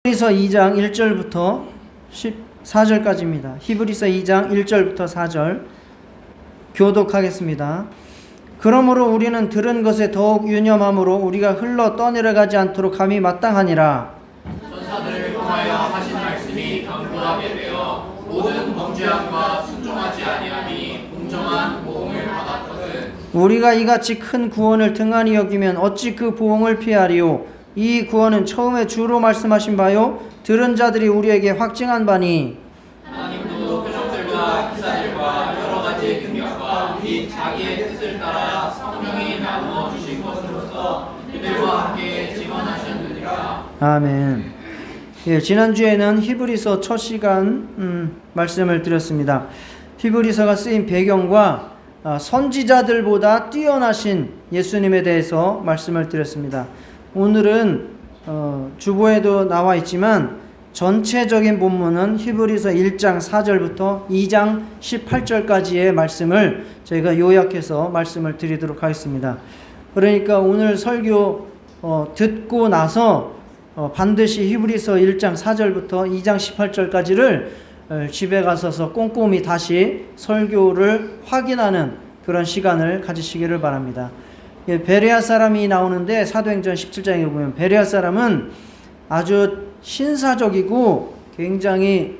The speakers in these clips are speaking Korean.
히브리서 2장 1절부터 14절까지입니다. 히브리서 2장 1절부터 4절 교독하겠습니다. 그러므로 우리는 들은 것에 더욱 유념함으로 우리가 흘러 떠내려가지 않도록 감히 마땅하니라. 천사들을 통하여 하신 말씀이 강구하게 되어 모든 범죄함과 순종하지 아니함이 공정한 보응을 받았거든. 우리가 이같이 큰 구원을 등한히 여기면 어찌 그 보응을 피하리요. 이 구원은 처음에 주로 말씀하신 바요 들은 자들이 우리에게 확증한 바니 하나님도 표적들과 기사들과 여러 가지 능력과 및 자기의 뜻을 따라 성령이 나누어 주신 것으로서 이들과 함께 증언하셨느니라. 아멘. 지난주에는 히브리서 첫 시간 말씀을 드렸습니다. 히브리서가 쓰인 배경과 선지자들보다 뛰어나신 예수님에 대해서 말씀을 드렸습니다. 오늘은 주보에도 나와 있지만 전체적인 본문은 히브리서 1장 4절부터 2장 18절까지의 말씀을 저희가 요약해서 말씀을 드리도록 하겠습니다. 그러니까 오늘 설교 듣고 나서 반드시 히브리서 1장 4절부터 2장 18절까지를 집에 가서서 꼼꼼히 다시 설교를 확인하는 그런 시간을 가지시기를 바랍니다. 베레아 사람이 나오는데 사도행전 17장에 보면 베레아 사람은 아주 신사적이고 굉장히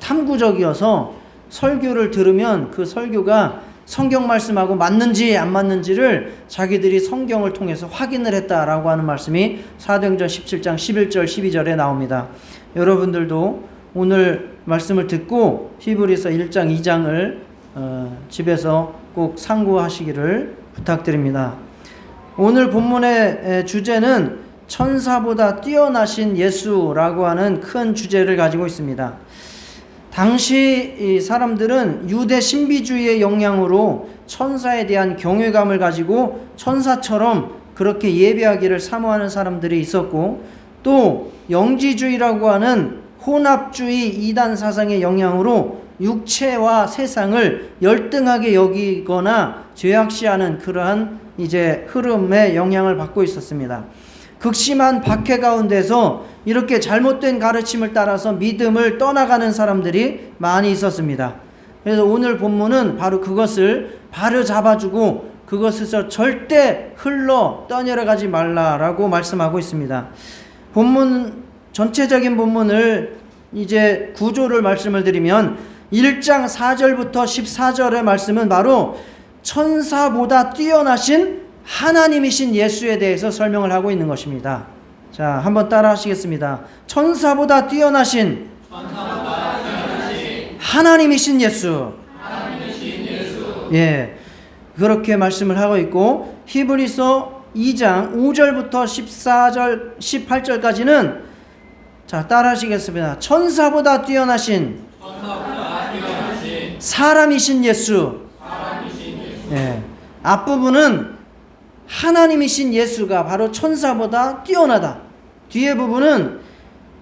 탐구적이어서 설교를 들으면 그 설교가 성경 말씀하고 맞는지 안 맞는지를 자기들이 성경을 통해서 확인을 했다라고 하는 말씀이 사도행전 17장 11절 12절에 나옵니다. 여러분들도 오늘 말씀을 듣고 히브리서 1장 2장을 집에서 꼭 상고하시기를 부탁드립니다. 오늘 본문의 주제는 천사보다 뛰어나신 예수라고 하는 큰 주제를 가지고 있습니다. 당시 사람들은 유대 신비주의의 영향으로 천사에 대한 경외감을 가지고 천사처럼 그렇게 예배하기를 사모하는 사람들이 있었고, 또 영지주의라고 하는 혼합주의 이단 사상의 영향으로 육체와 세상을 열등하게 여기거나 죄악시하는 그러한 흐름에 영향을 받고 있었습니다. 극심한 박해 가운데서 이렇게 잘못된 가르침을 따라서 믿음을 떠나가는 사람들이 많이 있었습니다. 그래서 오늘 본문은 바로 그것을 바로 잡아주고 그것에서 절대 흘러 떠내려가지 말라라고 말씀하고 있습니다. 전체적인 본문을 구조를 말씀을 드리면 1장 4절부터 14절의 말씀은 바로 천사보다 뛰어나신 하나님이신 예수에 대해서 설명을 하고 있는 것입니다. 자, 한번 따라 하시겠습니다. 천사보다 뛰어나신 하나님이신 예수. 예, 그렇게 말씀을 하고 있고, 히브리서 2장 5절부터 14절 18절까지는 자, 따라 하시겠습니다. 천사보다 뛰어나신 사람이신 예수. 예, 앞부분은 하나님이신 예수가 바로 천사보다 뛰어나다. 뒤에 부분은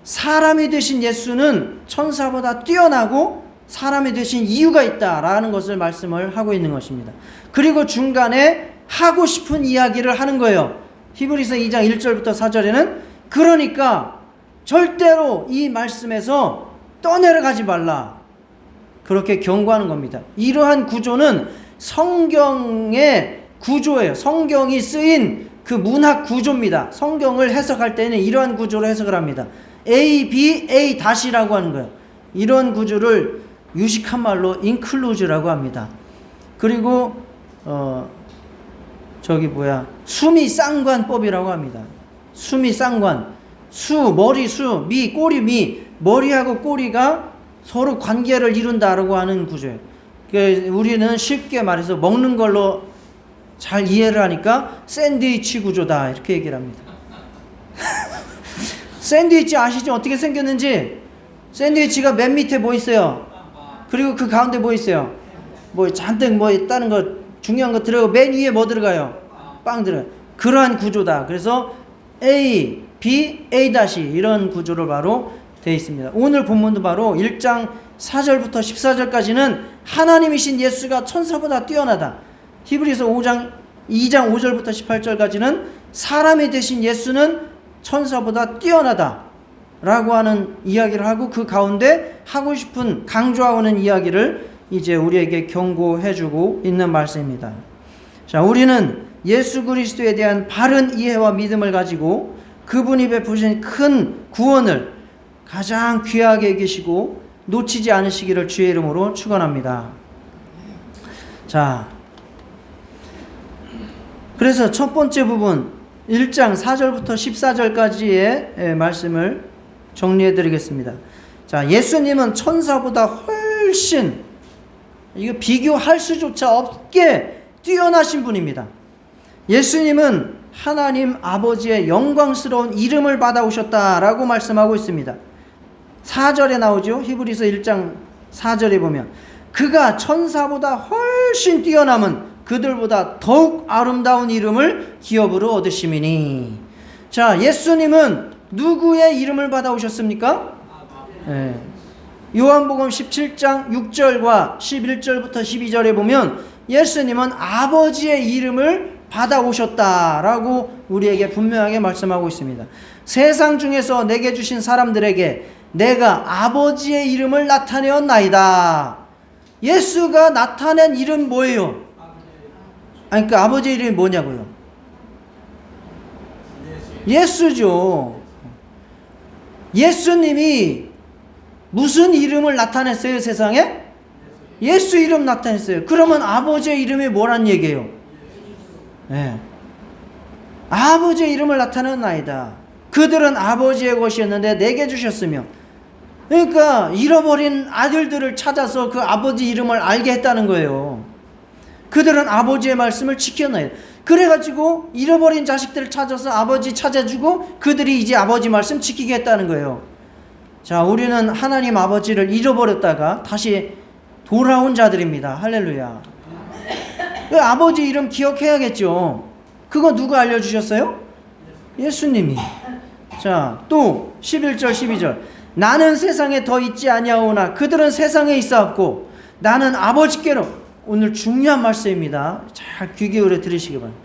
사람이 되신 예수는 천사보다 뛰어나고 사람이 되신 이유가 있다라는 것을 말씀을 하고 있는 것입니다. 그리고 중간에 하고 싶은 이야기를 하는 거예요. 히브리서 2장 1절부터 4절에는 그러니까 절대로 이 말씀에서 떠내려가지 말라, 그렇게 경고하는 겁니다. 이러한 구조는 성경의 구조예요. 성경이 쓰인 그 문학 구조입니다. 성경을 해석할 때는 이러한 구조로 해석을 합니다. A, B, A 다시라고 하는 거예요. 이런 구조를 유식한 말로 include라고 합니다. 그리고 수미쌍관법이라고 합니다. 수미쌍관, 머리 미, 꼬리 미, 머리하고 꼬리가 서로 관계를 이룬다라고 하는 구조예요. 우리는 쉽게 말해서 먹는 걸로 잘 이해를 하니까 샌드위치 구조다 이렇게 얘기를 합니다. 샌드위치 아시죠? 어떻게 생겼는지? 샌드위치가 맨 밑에 뭐 있어요? 그리고 그 가운데 뭐 있어요? 잔뜩 있다는 거, 중요한 거 들어가고 맨 위에 뭐 들어가요? 빵 들어가요. 그러한 구조다. 그래서 A, B, A 다시 이런 구조로 바로 되어 있습니다. 오늘 본문도 바로 1장 4절부터 14절까지는 하나님이신 예수가 천사보다 뛰어나다. 히브리서 2장 5절부터 18절까지는 사람이 되신 예수는 천사보다 뛰어나다 라고 하는 이야기를 하고, 그 가운데 하고 싶은 강조하는 이야기를 이제 우리에게 경고해주고 있는 말씀입니다. 자, 우리는 예수 그리스도에 대한 바른 이해와 믿음을 가지고 그분이 베푸신 큰 구원을 가장 귀하게 여기시고 놓치지 않으시기를 주의 이름으로 축원합니다. 자, 그래서 첫 번째 부분 1장 4절부터 14절까지의 말씀을 정리해 드리겠습니다. 자, 예수님은 천사보다 훨씬, 이거 비교할 수조차 없게 뛰어나신 분입니다. 예수님은 하나님 아버지의 영광스러운 이름을 받아오셨다라고 말씀하고 있습니다. 4절에 나오죠. 히브리서 1장 4절에 보면 그가 천사보다 훨씬 뛰어남은 그들보다 더욱 아름다운 이름을 기업으로 얻으심이니. 자, 예수님은 누구의 이름을 받아오셨습니까? 네. 요한복음 17장 6절과 11절부터 12절에 보면 예수님은 아버지의 이름을 받아오셨다라고 우리에게 분명하게 말씀하고 있습니다. 세상 중에서 내게 주신 사람들에게 내가 아버지의 이름을 나타내었나이다. 예수가 나타낸 이름 뭐예요? 아니, 그 아버지의 이름이 뭐냐고요? 예수죠. 예수님이 무슨 이름을 나타냈어요, 세상에? 예수 이름 나타냈어요. 그러면 아버지의 이름이 뭐란 얘기예요? 네. 아버지의 이름을 나타냈나이다. 그들은 아버지의 것이었는데 내게 주셨으며. 그러니까 잃어버린 아들들을 찾아서 그 아버지 이름을 알게 했다는 거예요. 그들은 아버지의 말씀을 지켰나이다. 그래가지고 잃어버린 자식들을 찾아서 아버지 찾아주고 그들이 이제 아버지 말씀 지키게 했다는 거예요. 자, 우리는 하나님 아버지를 잃어버렸다가 다시 돌아온 자들입니다. 할렐루야. 그 아버지 이름 기억해야겠죠. 그거 누가 알려주셨어요? 예수님이. 자, 또 11절 12절 나는 세상에 더 있지 아니하오나 그들은 세상에 있사옵고 나는 아버지께로. 오늘 중요한 말씀입니다. 잘 귀 기울여 들으시기 바랍니다.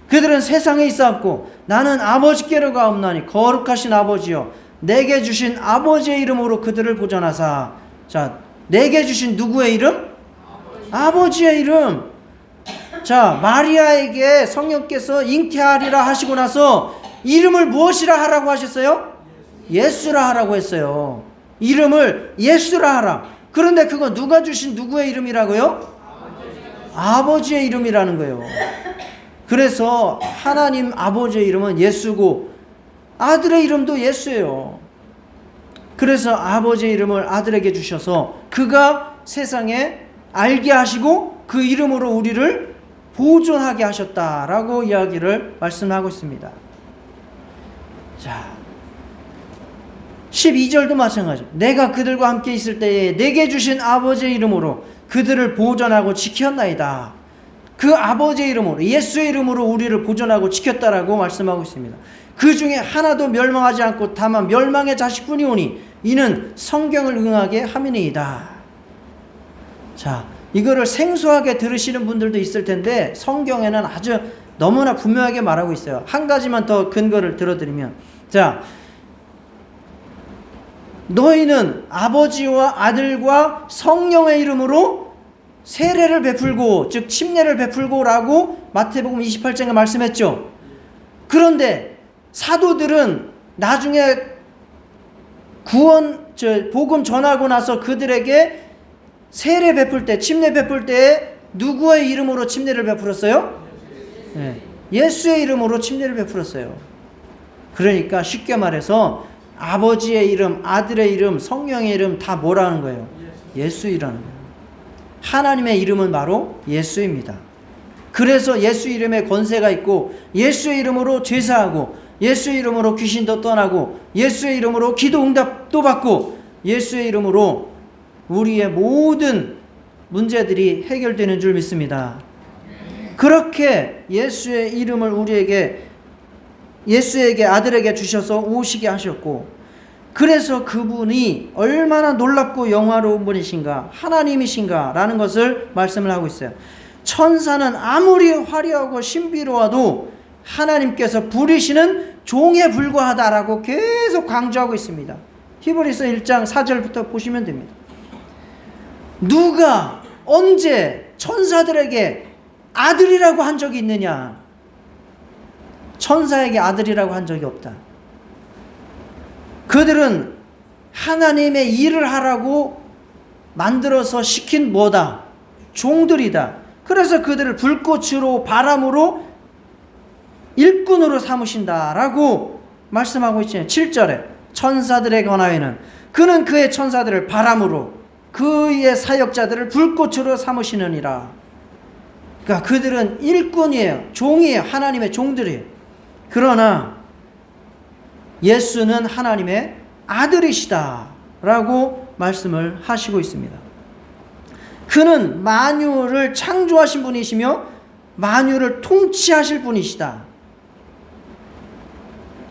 그들은 세상에 있사옵고 나는 아버지께로 가옵나니 거룩하신 아버지여 내게 주신 아버지의 이름으로 그들을 보존하사. 자, 내게 주신 누구의 이름? 아버지의 이름. 자, 마리아에게 성령께서 잉태하리라 하시고 나서 이름을 무엇이라 하라고 하셨어요? 예수라 하라고 했어요. 이름을 예수라 하라. 그런데 그거 누가 주신 누구의 이름이라고요? 아버지의 이름이라는 거예요. 그래서 하나님 아버지의 이름은 예수고 아들의 이름도 예수예요. 그래서 아버지의 이름을 아들에게 주셔서 그가 세상에 알게 하시고 그 이름으로 우리를 보존하게 하셨다라고 이야기를 말씀하고 있습니다. 자, 12절도 마찬가지죠. 내가 그들과 함께 있을 때에 내게 주신 아버지의 이름으로 그들을 보존하고 지켰나이다. 그 아버지의 이름으로 예수의 이름으로 우리를 보존하고 지켰다라고 말씀하고 있습니다. 그 중에 하나도 멸망하지 않고 다만 멸망의 자식뿐이 오니 이는 성경을 응하게 함이니이다. 자, 이거를 생소하게 들으시는 분들도 있을 텐데 성경에는 아주 너무나 분명하게 말하고 있어요. 한 가지만 더 근거를 들어드리면, 자, 너희는 아버지와 아들과 성령의 이름으로 세례를 베풀고, 즉 침례를 베풀고라고 마태복음 28장에 말씀했죠. 그런데 사도들은 나중에 복음 전하고 나서 그들에게 세례 베풀 때, 침례 베풀 때 누구의 이름으로 침례를 베풀었어요? 네, 예수의 이름으로 침례를 베풀었어요. 그러니까 쉽게 말해서 아버지의 이름, 아들의 이름, 성령의 이름 다 뭐라는 거예요? 예수이라는 거예요. 하나님의 이름은 바로 예수입니다. 그래서 예수 이름에 권세가 있고 예수의 이름으로 제사하고 예수의 이름으로 귀신도 떠나고 예수의 이름으로 기도 응답도 받고 예수의 이름으로 우리의 모든 문제들이 해결되는 줄 믿습니다. 그렇게 예수의 이름을 우리에게, 예수에게, 아들에게 주셔서 오시게 하셨고, 그래서 그분이 얼마나 놀랍고 영화로운 분이신가, 하나님이신가 라는 것을 말씀을 하고 있어요. 천사는 아무리 화려하고 신비로워도 하나님께서 부리시는 종에 불과하다라고 계속 강조하고 있습니다. 히브리서 1장 4절부터 보시면 됩니다. 누가 언제 천사들에게 아들이라고 한 적이 있느냐? 천사에게 아들이라고 한 적이 없다. 그들은 하나님의 일을 하라고 만들어서 시킨 뭐다? 종들이다. 그래서 그들을 불꽃으로 바람으로 일꾼으로 삼으신다라고 말씀하고 있잖아요. 7절에 천사들에 관하여는 그는 그의 천사들을 바람으로 그의 사역자들을 불꽃으로 삼으시느니라. 그러니까 그들은 일꾼이에요. 종이에요. 하나님의 종들이에요. 그러나 예수는 하나님의 아들이시다라고 말씀을 하시고 있습니다. 그는 만유를 창조하신 분이시며 만유를 통치하실 분이시다.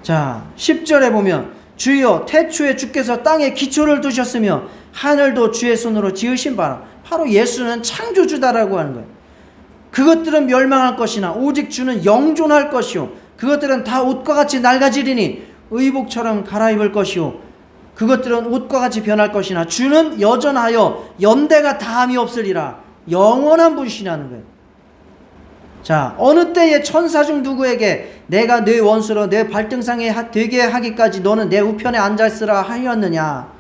자, 10절에 보면 주여 태초에 주께서 땅에 기초를 두셨으며 하늘도 주의 손으로 지으신 바라. 바로 예수는 창조주다라고 하는 거예요. 그것들은 멸망할 것이나 오직 주는 영존할 것이요 그것들은 다 옷과 같이 낡아지리니 의복처럼 갈아입을 것이요 그것들은 옷과 같이 변할 것이나 주는 여전하여 연대가 다함이 없으리라. 영원한 분이시라는 거예요. 자, 어느 때에 천사 중 누구에게 내가 네 원수로 내 발등상에 되게 하기까지 너는 내 우편에 앉아있으라 하였느냐.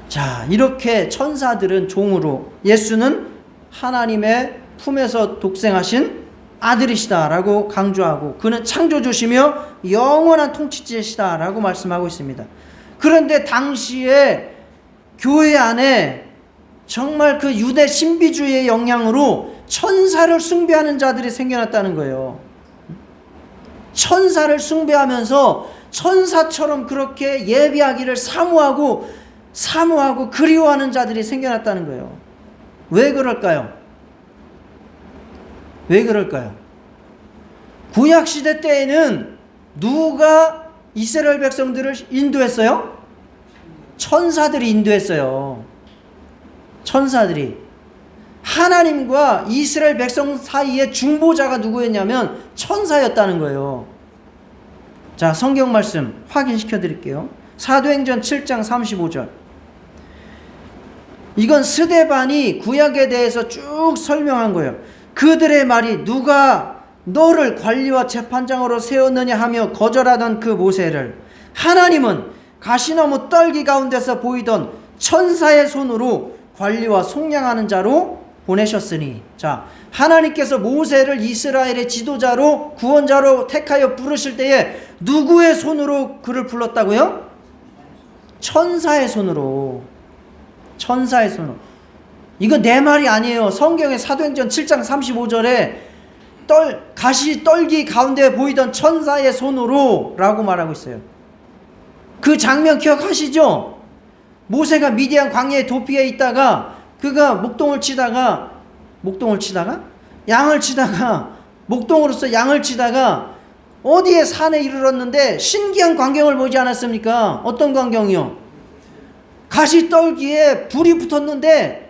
자, 이렇게 천사들은 종으로 예수는 하나님의 품에서 독생하신 아들이시다라고 강조하고 그는 창조주시며 영원한 통치자시다라고 말씀하고 있습니다. 그런데 당시에 교회 안에 정말 그 유대 신비주의의 영향으로 천사를 숭배하는 자들이 생겨났다는 거예요. 천사를 숭배하면서 천사처럼 그렇게 예배하기를 사모하고 그리워하는 자들이 생겨났다는 거예요. 왜 그럴까요? 왜 그럴까요? 구약시대 때에는 누가 이스라엘 백성들을 인도했어요? 천사들이 인도했어요. 천사들이. 하나님과 이스라엘 백성 사이의 중보자가 누구였냐면 천사였다는 거예요. 자, 성경 말씀 확인시켜 드릴게요. 사도행전 7장 35절. 이건 스데반이 구약에 대해서 쭉 설명한 거예요. 그들의 말이 누가 너를 관리와 재판장으로 세웠느냐 하며 거절하던 그 모세를 하나님은 가시나무 떨기 가운데서 보이던 천사의 손으로 관리와 속량하는 자로 보내셨으니. 자, 하나님께서 모세를 이스라엘의 지도자로 구원자로 택하여 부르실 때에 누구의 손으로 그를 불렀다고요? 천사의 손으로. 천사의 손으로. 이거 내 말이 아니에요. 성경의 사도행전 7장 35절에 가시 떨기 가운데 보이던 천사의 손으로 라고 말하고 있어요. 그 장면 기억하시죠? 모세가 미디안 광야에 도피해 있다가 그가 목동을 치다가 목동으로서 양을 치다가 어디에 산에 이르렀는데 신기한 광경을 보지 않았습니까? 어떤 광경이요? 가시 떨기에 불이 붙었는데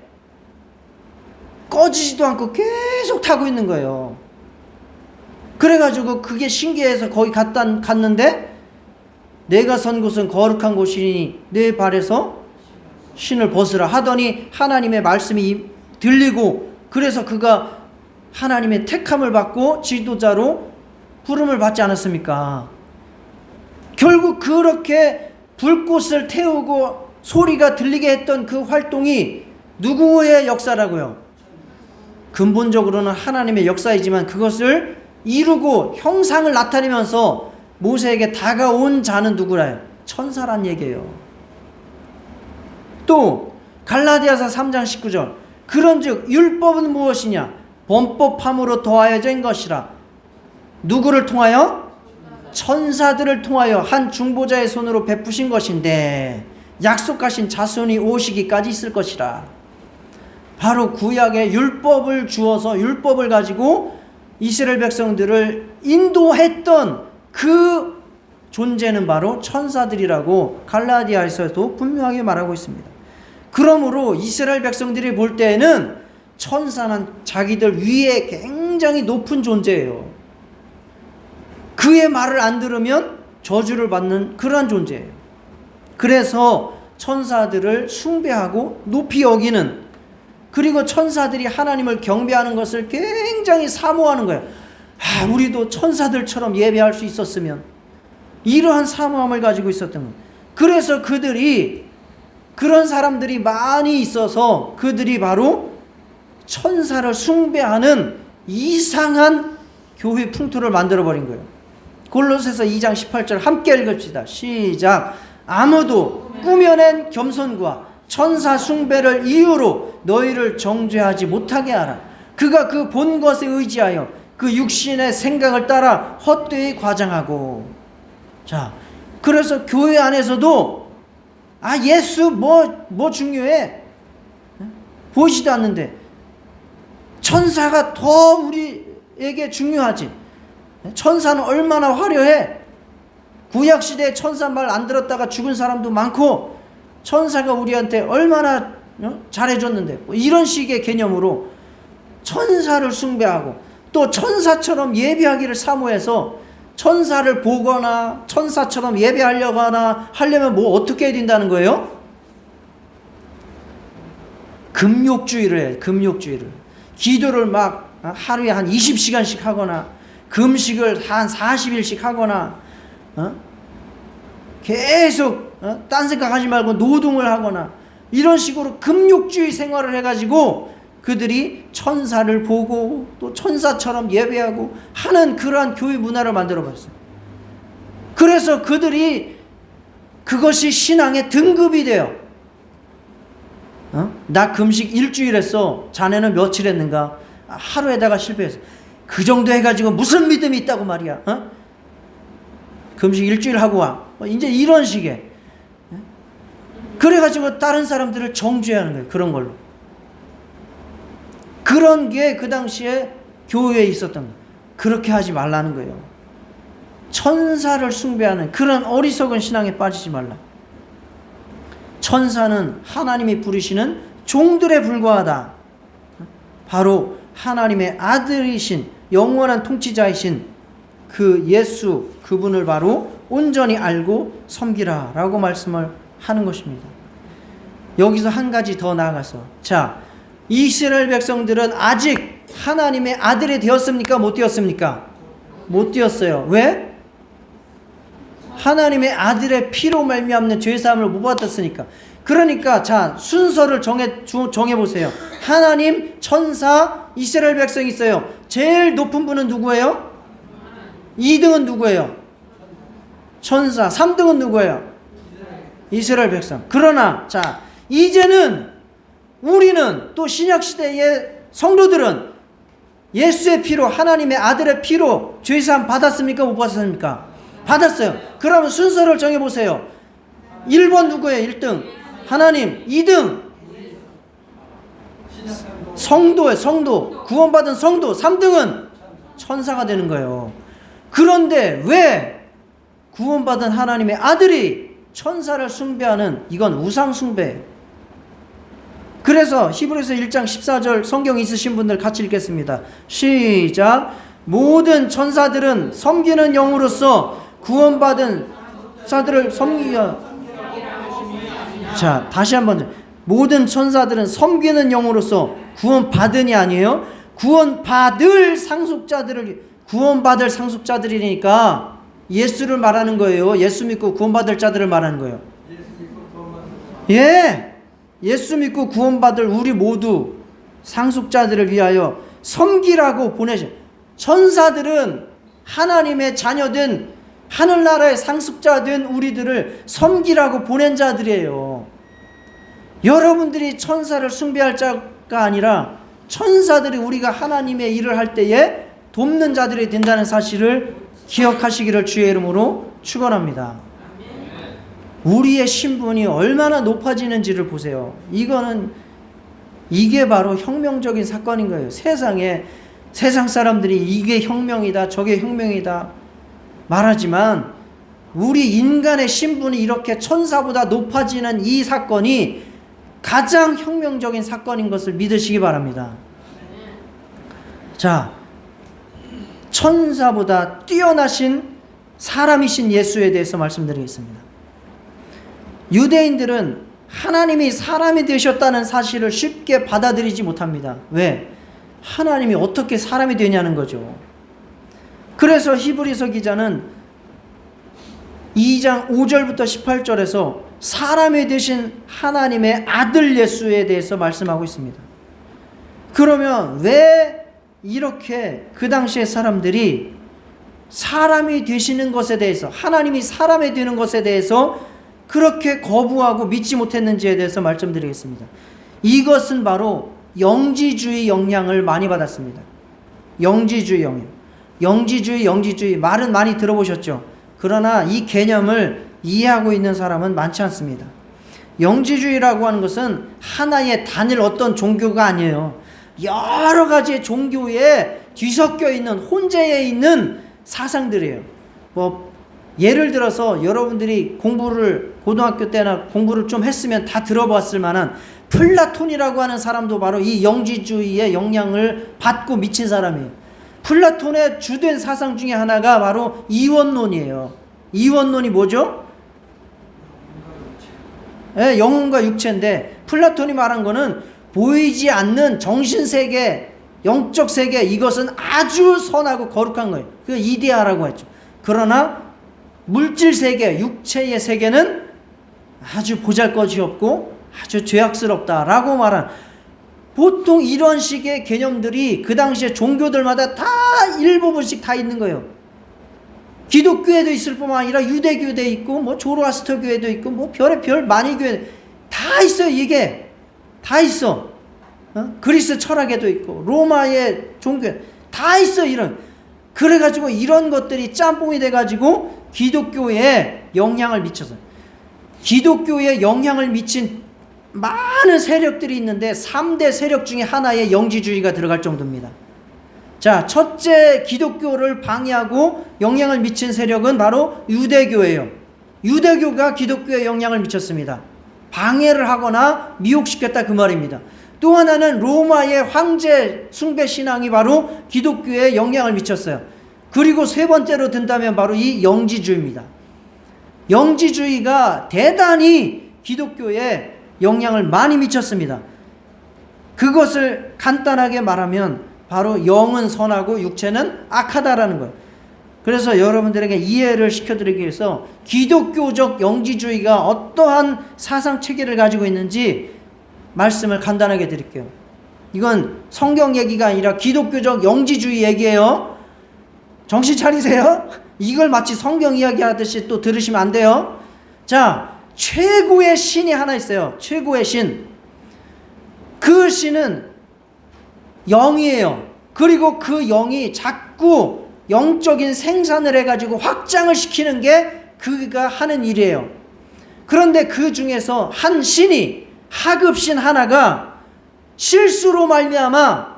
꺼지지도 않고 계속 타고 있는 거예요. 그래가지고 그게 신기해서 거기 갔는데 내가 선 곳은 거룩한 곳이니 내 발에서 신을 벗으라 하더니 하나님의 말씀이 들리고 그래서 그가 하나님의 택함을 받고 지도자로 부름을 받지 않았습니까? 결국 그렇게 불꽃을 태우고 소리가 들리게 했던 그 활동이 누구의 역사라고요? 근본적으로는 하나님의 역사이지만 그것을 이루고 형상을 나타내면서 모세에게 다가온 자는 누구라요? 천사란 얘기예요. 또 갈라디아서 3장 19절 그런즉 율법은 무엇이냐? 범법함으로 더하여진 것이라. 누구를 통하여? 천사들을 통하여 한 중보자의 손으로 베푸신 것인데 약속하신 자손이 오시기까지 있을 것이라. 바로 구약의 율법을 주어서 율법을 가지고 이스라엘 백성들을 인도했던 그 존재는 바로 천사들이라고 갈라디아에서도 분명하게 말하고 있습니다. 그러므로 이스라엘 백성들이 볼 때에는 천사는 자기들 위에 굉장히 높은 존재예요. 그의 말을 안 들으면 저주를 받는 그러한 존재예요. 그래서 천사들을 숭배하고 높이 여기는, 그리고 천사들이 하나님을 경배하는 것을 굉장히 사모하는 거예요. 우리도 천사들처럼 예배할 수 있었으면, 이러한 사모함을 가지고 있었던 거예요. 그래서 그런 사람들이 많이 있어서 그들이 바로 천사를 숭배하는 이상한 교회 풍토를 만들어버린 거예요. 골로새서 2장 18절 함께 읽읍시다. 시작. 아무도 꾸며낸 겸손과 천사 숭배를 이유로 너희를 정죄하지 못하게 하라. 그가 그 본 것에 의지하여 그 육신의 생각을 따라 헛되이 과장하고. 자, 그래서 교회 안에서도 예수 뭐 중요해? 보이지도 않는데 천사가 더 우리에게 중요하지. 천사는 얼마나 화려해. 구약시대에 천사 말 안 들었다가 죽은 사람도 많고, 천사가 우리한테 얼마나 잘해줬는데, 이런 식의 개념으로 천사를 숭배하고 또 천사처럼 예배하기를 사모해서 천사를 보거나 천사처럼 예배하려거나 하려면 뭐 어떻게 해야 된다는 거예요? 금욕주의를 해요. 금욕주의를. 기도를 막 하루에 한 20시간씩 하거나, 금식을 한 40일씩 하거나, 계속 딴 생각하지 말고 노동을 하거나, 이런 식으로 금욕주의 생활을 해가지고 그들이 천사를 보고 또 천사처럼 예배하고 하는 그러한 교회 문화를 만들어버렸어요. 그래서 그것이 신앙의 등급이 돼요. 나 금식 일주일 했어. 자네는 며칠 했는가? 하루에다가 실패했어. 그 정도 해가지고 무슨 믿음이 있다고 말이야. 금식 일주일 하고 와. 이제 이런 식의. 그래가지고 다른 사람들을 정죄하는 거예요. 그런 걸로. 그런 게 그 당시에 교회에 있었던 거예요. 그렇게 하지 말라는 거예요. 천사를 숭배하는 그런 어리석은 신앙에 빠지지 말라. 천사는 하나님이 부르시는 종들에 불과하다. 바로 하나님의 아들이신 영원한 통치자이신 그 예수, 그분을 바로 온전히 알고 섬기라 라고 말씀을 하는 것입니다. 여기서 한 가지 더 나아가서, 자, 이스라엘 백성들은 아직 하나님의 아들이 되었습니까? 못 되었습니까? 못 되었어요. 왜? 하나님의 아들의 피로 말미암는 죄사함을 못 받았으니까. 그러니까 자, 순서를 정해보세요. 하나님, 천사, 이스라엘 백성이 있어요. 제일 높은 분은 누구예요? 2등은 누구예요? 천사. 3등은 누구예요? 이스라엘 백성. 그러나 자, 이제는 우리는, 또 신약시대의 성도들은 예수의 피로, 하나님의 아들의 피로 죄사함 받았습니까? 못 받았습니까? 받았어요. 그러면 순서를 정해보세요. 1번 누구예요? 1등 하나님. 2등 성도예요. 성도, 구원받은 성도. 3등은 천사가 되는 거예요. 그런데 왜 구원받은 하나님의 아들이 천사를 숭배하는, 이건 우상 숭배예요. 그래서 히브리서 1장 14절 성경 있으신 분들 같이 읽겠습니다. 시작. 모든 천사들은 섬기는 영으로서 구원받은 자들을 섬기려. 자, 다시 한번. 모든 천사들은 섬기는 영으로서 구원받은이 아니에요. 구원받을 상속자들이니까 예수를 말하는 거예요. 예수 믿고 구원받을 자들을 말하는 거예요. 예. 예수 믿고 구원받을 우리 모두 상속자들을 위하여 섬기라고 보내셔. 천사들은 하나님의 자녀든 하늘나라의 상속자든 우리들을 섬기라고 보낸 자들이에요. 여러분들이 천사를 숭배할 자가 아니라 천사들이 우리가 하나님의 일을 할 때에 돕는 자들이 된다는 사실을 기억하시기를 주의 이름으로 축원합니다. 우리의 신분이 얼마나 높아지는지를 보세요. 이게 바로 혁명적인 사건인 거예요. 세상 사람들이 이게 혁명이다, 저게 혁명이다 말하지만, 우리 인간의 신분이 이렇게 천사보다 높아지는 이 사건이 가장 혁명적인 사건인 것을 믿으시기 바랍니다. 자, 천사보다 뛰어나신 사람이신 예수에 대해서 말씀드리겠습니다. 유대인들은 하나님이 사람이 되셨다는 사실을 쉽게 받아들이지 못합니다. 왜? 하나님이 어떻게 사람이 되냐는 거죠. 그래서 히브리서 기자는 2장 5절부터 18절에서 사람이 되신 하나님의 아들 예수에 대해서 말씀하고 있습니다. 그러면 왜 이렇게 그 당시의 사람들이 사람이 되시는 것에 대해서, 하나님이 사람이 되는 것에 대해서 그렇게 거부하고 믿지 못했는지에 대해서 말씀드리겠습니다. 이것은 바로 영지주의 영향을 많이 받았습니다. 영지주의 영향. 영지주의 말은 많이 들어보셨죠? 그러나 이 개념을 이해하고 있는 사람은 많지 않습니다. 영지주의라고 하는 것은 하나의 단일 어떤 종교가 아니에요. 여러 가지의 종교에 뒤섞여 있는, 혼재해 있는 사상들이에요. 예를 들어서 여러분들이 고등학교 때나 공부를 좀 했으면 다 들어봤을 만한 플라톤이라고 하는 사람도 바로 이 영지주의의 영향을 받고 미친 사람이에요. 플라톤의 주된 사상 중에 하나가 바로 이원론이에요. 이원론이 뭐죠? 네, 영혼과 육체인데, 플라톤이 말한 거는 보이지 않는 정신세계, 영적 세계, 이것은 아주 선하고 거룩한 거예요. 그 이데아라고 했죠. 그러나 물질 세계, 육체의 세계는 아주 보잘것이없고 아주 죄악스럽다라고 말한, 보통 이런 식의 개념들이 그 당시에 종교들마다 다 일부분씩 다 있는 거예요. 기독교에도 있을 뿐만 아니라 유대교도 있고, 조로아스터 교회도 있고, 별의별 많이 교회 다 있어요. 이게 다 있어. 그리스 철학에도 있고, 로마의 종교 다 있어. 그래가지고 이런 것들이 짬뽕이 돼가지고 기독교에 영향을 미쳐서, 기독교에 영향을 미친 많은 세력들이 있는데 3대 세력 중에 하나의 영지주의가 들어갈 정도입니다. 자, 첫째 기독교를 방해하고 영향을 미친 세력은 바로 유대교예요. 유대교가 기독교에 영향을 미쳤습니다. 방해를 하거나 미혹시켰다, 그 말입니다. 또 하나는 로마의 황제 숭배 신앙이 바로 기독교에 영향을 미쳤어요. 그리고 세 번째로 든다면 바로 이 영지주의입니다. 영지주의가 대단히 기독교에 영향을 많이 미쳤습니다. 그것을 간단하게 말하면 바로 영은 선하고 육체는 악하다라는 거예요. 그래서 여러분들에게 이해를 시켜드리기 위해서 기독교적 영지주의가 어떠한 사상 체계를 가지고 있는지 말씀을 간단하게 드릴게요. 이건 성경 얘기가 아니라 기독교적 영지주의 얘기예요. 정신 차리세요. 이걸 마치 성경 이야기 하듯이 또 들으시면 안 돼요. 자, 최고의 신이 하나 있어요. 최고의 신. 그 신은 영이에요. 그리고 그 영이 자꾸 영적인 생산을 해가지고 확장을 시키는 게 그가 하는 일이에요. 그런데 그 중에서 한 신이, 하급신 하나가 실수로 말미암아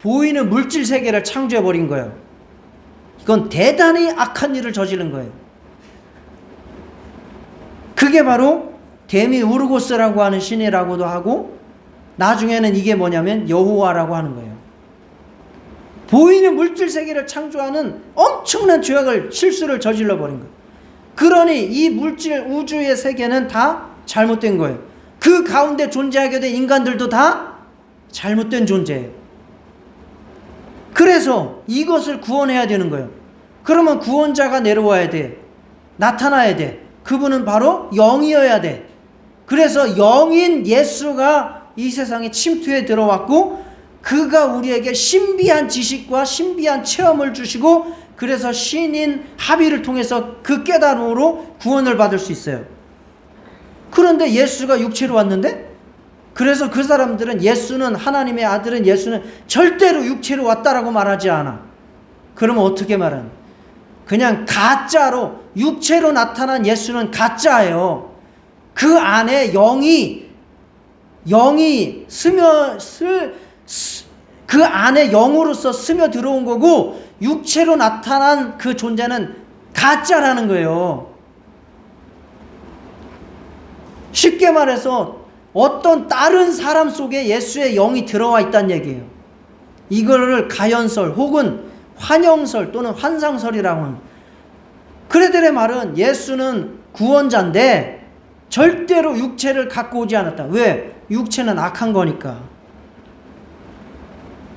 보이는 물질 세계를 창조해 버린 거예요. 이건 대단히 악한 일을 저지른 거예요. 그게 바로 데미우르고스라고 하는 신이라고도 하고, 나중에는 이게 뭐냐면 여호와라고 하는 거예요. 보이는 물질 세계를 창조하는 엄청난 죄악을, 실수를 저질러 버린 거예요. 그러니 이 물질 우주의 세계는 다 잘못된 거예요. 그 가운데 존재하게 된 인간들도 다 잘못된 존재예요. 그래서 이것을 구원해야 되는 거예요. 그러면 구원자가 내려와야 돼. 나타나야 돼. 그분은 바로 영이어야 돼. 그래서 영인 예수가 이 세상에 침투해 들어왔고, 그가 우리에게 신비한 지식과 신비한 체험을 주시고, 그래서 신인 합의를 통해서 그 깨달음으로 구원을 받을 수 있어요. 그런데 예수가 육체로 왔는데, 그래서 그 사람들은 예수는, 하나님의 아들은 예수는 절대로 육체로 왔다라고 말하지 않아. 그러면 어떻게 말하는? 그냥 가짜로, 육체로 나타난 예수는 가짜예요. 그 안에 영이 그 안에 영으로서 스며 들어온 거고, 육체로 나타난 그 존재는 가짜라는 거예요. 쉽게 말해서 어떤 다른 사람 속에 예수의 영이 들어와 있다는 얘기예요. 이거를 가연설 혹은 환영설 또는 환상설이라고 합니다. 그들의 말은 예수는 구원자인데 절대로 육체를 갖고 오지 않았다. 왜? 육체는 악한 거니까.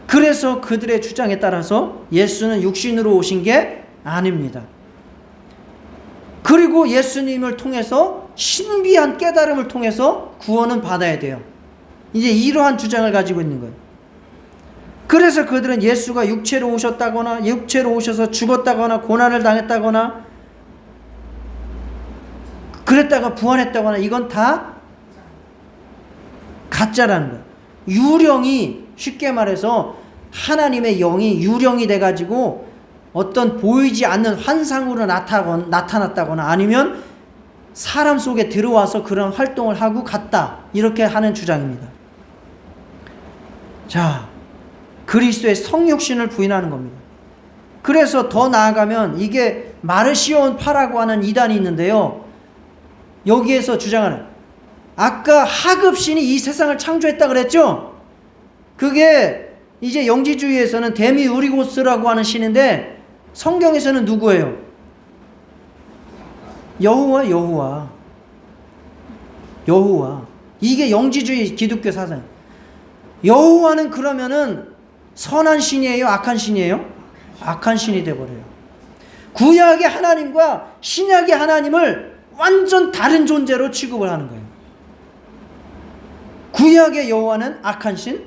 그래서 그들의 주장에 따라서 예수는 육신으로 오신 게 아닙니다. 그리고 예수님을 통해서 신비한 깨달음을 통해서 구원은 받아야 돼요. 이제 이러한 주장을 가지고 있는 거예요. 그래서 그들은 예수가 육체로 오셨다거나 육체로 오셔서 죽었다거나 고난을 당했다거나 그랬다가 부활했다거나 이건 다 가짜라는 거예요. 유령이, 쉽게 말해서 하나님의 영이 유령이 돼가지고 어떤 보이지 않는 환상으로 나타났다거나 아니면 사람 속에 들어와서 그런 활동을 하고 갔다, 이렇게 하는 주장입니다. 자, 그리스도의 성육신을 부인하는 겁니다. 그래서 더 나아가면 이게 마르시온파라고 하는 이단이 있는데요, 여기에서 주장하는, 아까 하급신이 이 세상을 창조했다 그랬죠? 그게 이제 영지주의에서는 데미우리고스라고 하는 신인데 성경에서는 누구예요? 여호와. 이게 영지주의 기독교 사상. 여호와는 그러면은 선한 신이에요? 악한 신이에요? 악한 신이 돼버려요. 구약의 하나님과 신약의 하나님을 완전 다른 존재로 취급을 하는 거예요. 구약의 여호와는 악한 신,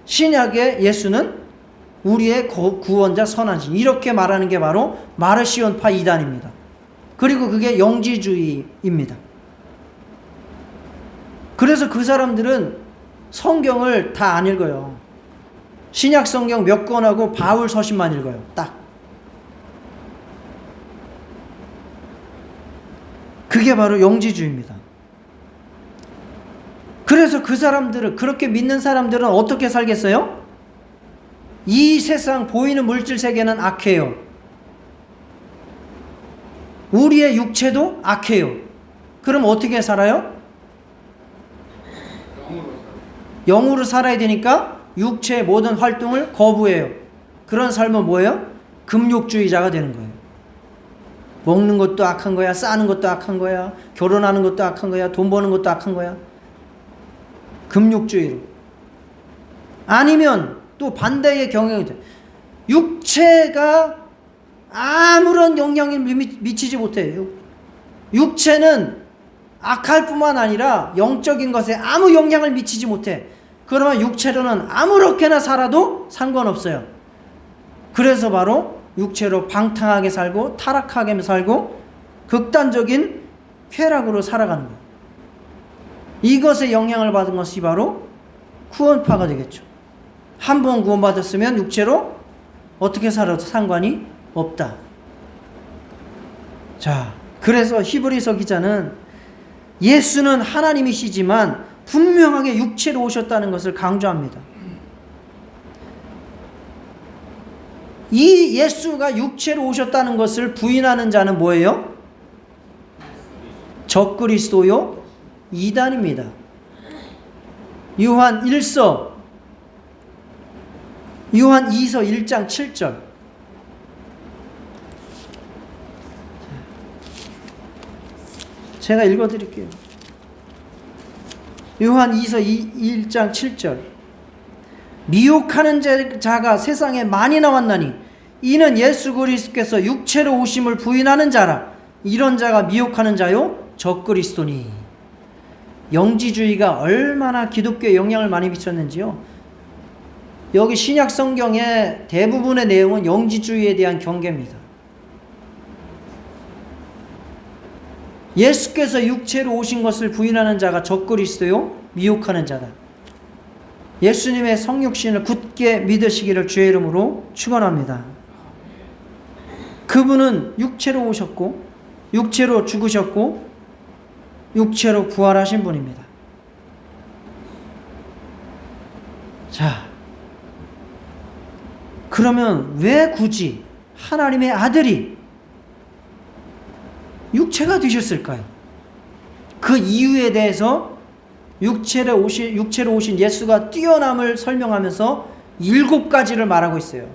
신약의 예수는 우리의 구원자 선한 신, 이렇게 말하는 게 바로 마르시온파 이단입니다. 그리고 그게 영지주의입니다. 그래서 그 사람들은 성경을 다 안 읽어요. 신약 성경 몇 권하고 바울 서신만 읽어요. 딱. 그게 바로 영지주의입니다. 그래서 그 사람들은, 그렇게 믿는 사람들은 어떻게 살겠어요? 이 세상 보이는 물질 세계는 악해요. 우리의 육체도 악해요. 그럼 어떻게 살아요? 영으로 살아야 되니까 육체의 모든 활동을 거부해요. 그런 삶은 뭐예요? 금욕주의자가 되는 거예요. 먹는 것도 악한 거야, 싸는 것도 악한 거야, 결혼하는 것도 악한 거야, 돈 버는 것도 악한 거야. 금욕주의로. 아니면 또 반대의 경향이 돼. 육체가 아무런 영향을 미치지 못해요. 육체는 악할 뿐만 아니라 영적인 것에 아무 영향을 미치지 못해. 그러면 육체로는 아무렇게나 살아도 상관없어요. 그래서 바로 육체로 방탕하게 살고 타락하게 살고 극단적인 쾌락으로 살아가는 거예요. 이것에 영향을 받은 것이 바로 구원파가 되겠죠. 한 번 구원받았으면 육체로 어떻게 살아도 상관이 없다. 자, 그래서 히브리서 기자는 예수는 하나님이시지만 분명하게 육체로 오셨다는 것을 강조합니다. 이 예수가 육체로 오셨다는 것을 부인하는 자는 뭐예요? 적그리스도요, 이단입니다. 요한 2서 1장 7절. 제가 읽어드릴게요. 요한 1장 7절. 미혹하는 자가 세상에 많이 나왔나니 이는 예수 그리스도께서 육체로 오심을 부인하는 자라. 이런 자가 미혹하는 자요 적그리스도니. 영지주의가 얼마나 기독교에 영향을 많이 미쳤는지요. 여기 신약 성경의 대부분의 내용은 영지주의에 대한 경계입니다. 예수께서 육체로 오신 것을 부인하는 자가 적그리스도요 미혹하는 자다. 예수님의 성육신을 굳게 믿으시기를 주의 이름으로 축원합니다. 그분은 육체로 오셨고 육체로 죽으셨고 육체로 부활하신 분입니다. 자, 그러면 왜 굳이 하나님의 아들이 육체가 되셨을까요? 그 이유에 대해서 육체로 오신 예수가 뛰어남을 설명하면서 7가지를 말하고 있어요.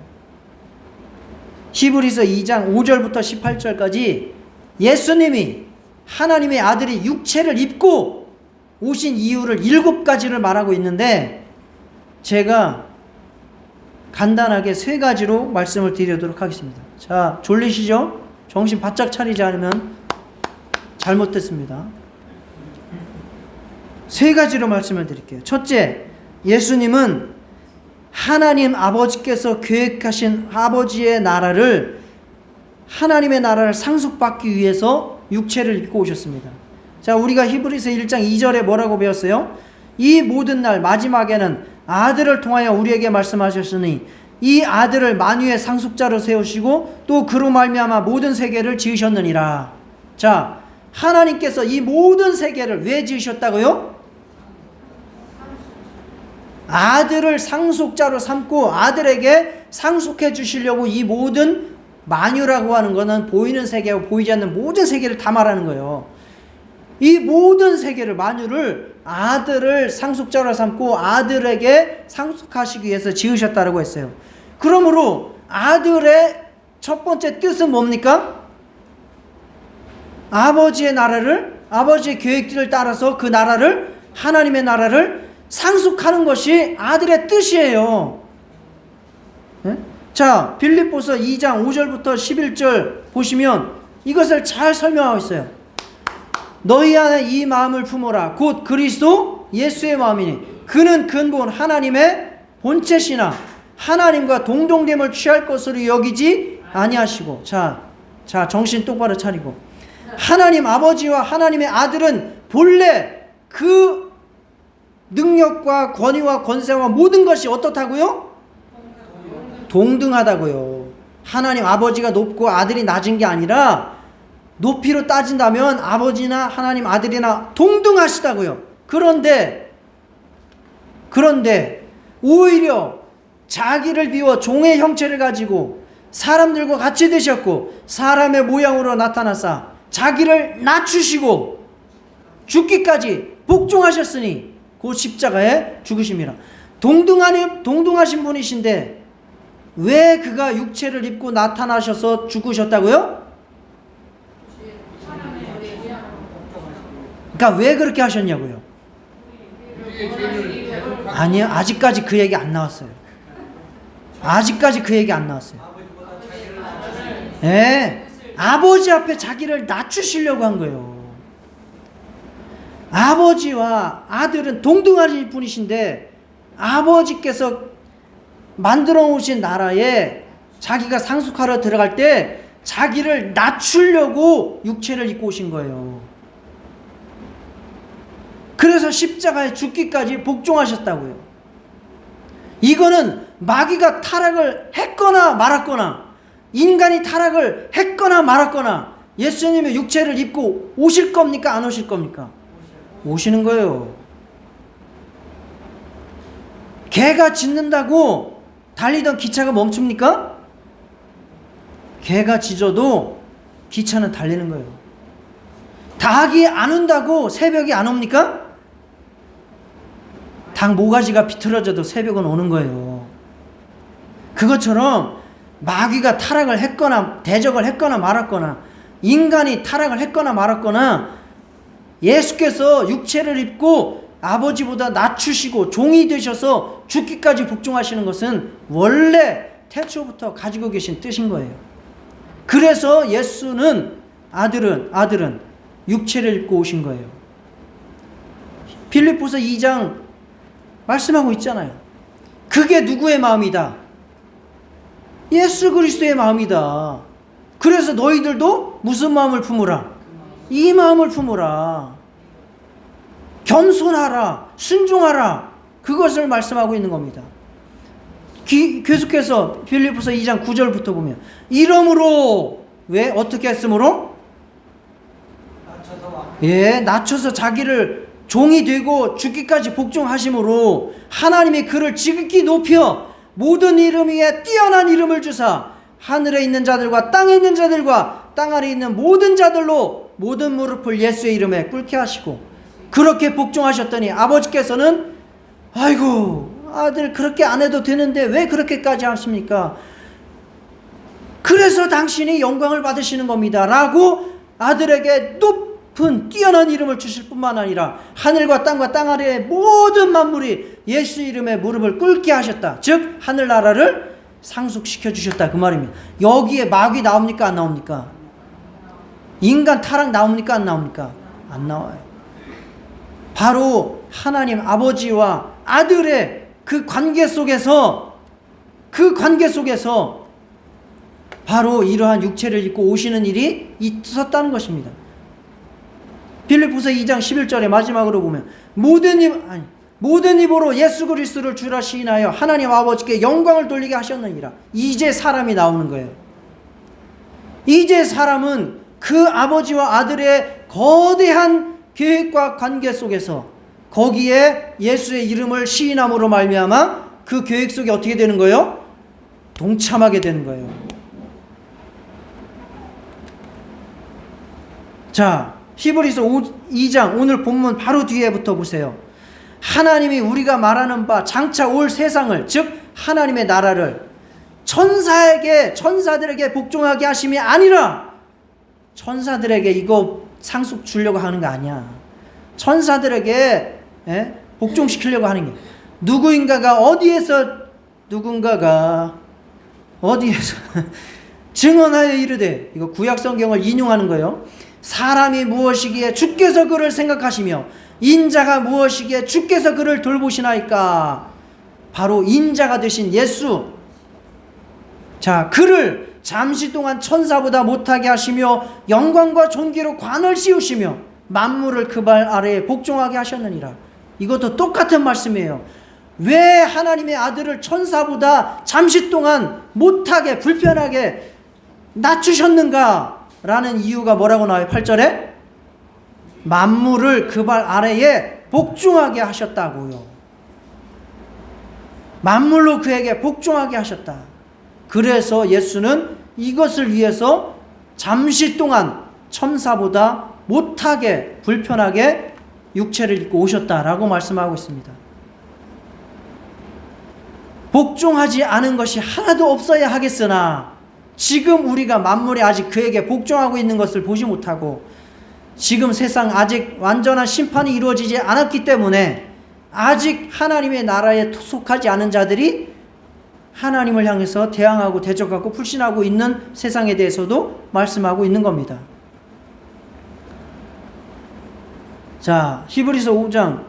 히브리서 2장 5절부터 18절까지 예수님이 하나님의 아들이 육체를 입고 오신 이유를 7가지를 말하고 있는데 제가 간단하게 3가지로 말씀을 드리도록 하겠습니다. 자, 졸리시죠? 정신 바짝 차리지 않으면 잘못됐습니다. 3가지로 말씀을 드릴게요. 첫째, 예수님은 하나님 아버지께서 계획하신 아버지의 나라를, 하나님의 나라를 상속받기 위해서 육체를 입고 오셨습니다. 자, 우리가 히브리서 1장 2절에 뭐라고 배웠어요? 이 모든 날 마지막에는 아들을 통하여 우리에게 말씀하셨으니 이 아들을 만유의 상속자로 세우시고 또 그로 말미암아 모든 세계를 지으셨느니라. 자, 하나님께서 이 모든 세계를 왜 지으셨다고요? 아들을 상속자로 삼고 아들에게 상속해 주시려고 이 모든 만유라고 하는 것은 보이는 세계와 보이지 않는 모든 세계를 다 말하는 거예요. 이 모든 세계를, 만유를 아들을 상속자로 삼고 아들에게 상속하시기 위해서 지으셨다고 했어요. 그러므로 아들의 첫 번째 뜻은 뭡니까? 아버지의 나라를, 아버지의 계획들을 따라서 그 나라를, 하나님의 나라를 상속하는 것이 아들의 뜻이에요. 네? 자, 빌립보서 2장 5절부터 11절 보시면 이것을 잘 설명하고 있어요. 너희 안에 이 마음을 품어라. 곧 그리스도 예수의 마음이니 그는 근본 하나님의 본체시나 하나님과 동종됨을 취할 것으로 여기지 아니하시고. 자, 정신 똑바로 차리고. 하나님 아버지와 하나님의 아들은 본래 그 능력과 권위와 권세와 모든 것이 어떻다고요? 동등하다고요. 하나님 아버지가 높고 아들이 낮은 게 아니라 높이로 따진다면 아버지나 하나님 아들이나 동등하시다고요. 그런데 오히려 자기를 비워 종의 형체를 가지고 사람들과 같이 되셨고 사람의 모양으로 나타나사 자기를 낮추시고 죽기까지 복종하셨으니 그 십자가에 죽으심이라. 동등하신 분이신데 왜 그가 육체를 입고 나타나셔서 죽으셨다고요? 그러니까 왜 그렇게 하셨냐고요? 아니요, 아직까지 그 얘기 안 나왔어요. 아직까지 그 얘기 안 나왔어요. 예, 아버지 앞에 자기를 낮추시려고 한 거예요. 아버지와 아들은 동등하신 분이신데 아버지께서 만들어 놓으신 나라에 자기가 상속하러 들어갈 때 자기를 낮추려고 육체를 입고 오신 거예요. 그래서 십자가에 죽기까지 복종하셨다고요. 이거는 마귀가 타락을 했거나 말았거나, 인간이 타락을 했거나 말았거나, 예수님의 육체를 입고 오실 겁니까? 안 오실 겁니까? 오시는 거예요. 개가 짖는다고 달리던 기차가 멈춥니까? 개가 짖어도 기차는 달리는 거예요. 닭이 안 온다고 새벽이 안 옵니까? 닭 모가지가 비틀어져도 새벽은 오는 거예요. 그것처럼 마귀가 타락을 했거나 대적을 했거나 말았거나, 인간이 타락을 했거나 말았거나, 예수께서 육체를 입고 아버지보다 낮추시고 종이 되셔서 죽기까지 복종하시는 것은 원래 태초부터 가지고 계신 뜻인 거예요. 그래서 예수는 아들은 육체를 입고 오신 거예요. 빌립보서 2장 말씀하고 있잖아요. 그게 누구의 마음이다? 예수 그리스도의 마음이다. 그래서 너희들도 무슨 마음을 품으라? 이 마음을 품으라. 겸손하라. 순종하라. 그것을 말씀하고 있는 겁니다. 계속해서 빌립보서 2장 9절부터 보면, 이러므로, 왜? 어떻게 했으므로? 낮춰서 자기를 종이 되고 죽기까지 복종하심으로 하나님이 그를 지극히 높여 모든 이름 위에 뛰어난 이름을 주사 하늘에 있는 자들과 땅에 있는 자들과 땅 아래에 있는 모든 자들로 모든 무릎을 예수의 이름에 꿇게 하시고, 그렇게 복종하셨더니 아버지께서는 아이고 아들 그렇게 안 해도 되는데 왜 그렇게까지 하십니까? 그래서 당신이 영광을 받으시는 겁니다 라고 아들에게 높은 뛰어난 이름을 주실 뿐만 아니라 하늘과 땅과 땅 아래의 모든 만물이 예수 이름에 무릎을 꿇게 하셨다. 즉 하늘나라를 상속시켜 주셨다 그 말입니다. 여기에 마귀 나옵니까 안 나옵니까? 인간 타락 나옵니까 안 나옵니까? 안 나와요. 바로 하나님 아버지와 아들의 그 관계 속에서 바로 이러한 육체를 입고 오시는 일이 있었다는 것입니다. 빌립보서 2장 11절에 마지막으로 보면 모든 입으로 예수 그리스도를 주라 시인하여 하나님 아버지께 영광을 돌리게 하셨느니라. 이제 사람이 나오는 거예요. 이제 사람은 그 아버지와 아들의 거대한 계획과 관계 속에서 거기에 예수의 이름을 시인함으로 말미암아 그 계획 속에 어떻게 되는 거예요? 동참하게 되는 거예요. 자, 히브리서 2장 오늘 본문 바로 뒤에부터 보세요. 하나님이 우리가 말하는 바 장차 올 세상을, 즉 하나님의 나라를 천사들에게 복종하게 하심이 아니라 천사들에게 이거 상속 주려고 하는 거 아니야. 천사들에게 복종시키려고 하는 게, 누군가가 어디에서 증언하여 이르되, 이거 구약 성경을 인용하는 거예요. 사람이 무엇이기에 주께서 그를 생각하시며 인자가 무엇이기에 주께서 그를 돌보시나이까. 바로 인자가 되신 예수. 자, 그를 잠시 동안 천사보다 못하게 하시며 영광과 존귀로 관을 씌우시며 만물을 그 발 아래에 복종하게 하셨느니라. 이것도 똑같은 말씀이에요. 왜 하나님의 아들을 천사보다 잠시 동안 못하게 불편하게 낮추셨는가 라는 이유가 뭐라고 나와요? 8절에 만물을 그 발 아래에 복종하게 하셨다고요. 만물로 그에게 복종하게 하셨다. 그래서 예수는 이것을 위해서 잠시 동안 천사보다 못하게 불편하게 육체를 입고 오셨다라고 말씀하고 있습니다. 복종하지 않은 것이 하나도 없어야 하겠으나 지금 우리가 만물이 아직 그에게 복종하고 있는 것을 보지 못하고 지금 세상 아직 완전한 심판이 이루어지지 않았기 때문에 아직 하나님의 나라에 속하지 않은 자들이 하나님을 향해서 대항하고 대적하고 불신하고 있는 세상에 대해서도 말씀하고 있는 겁니다. 자, 히브리서 2장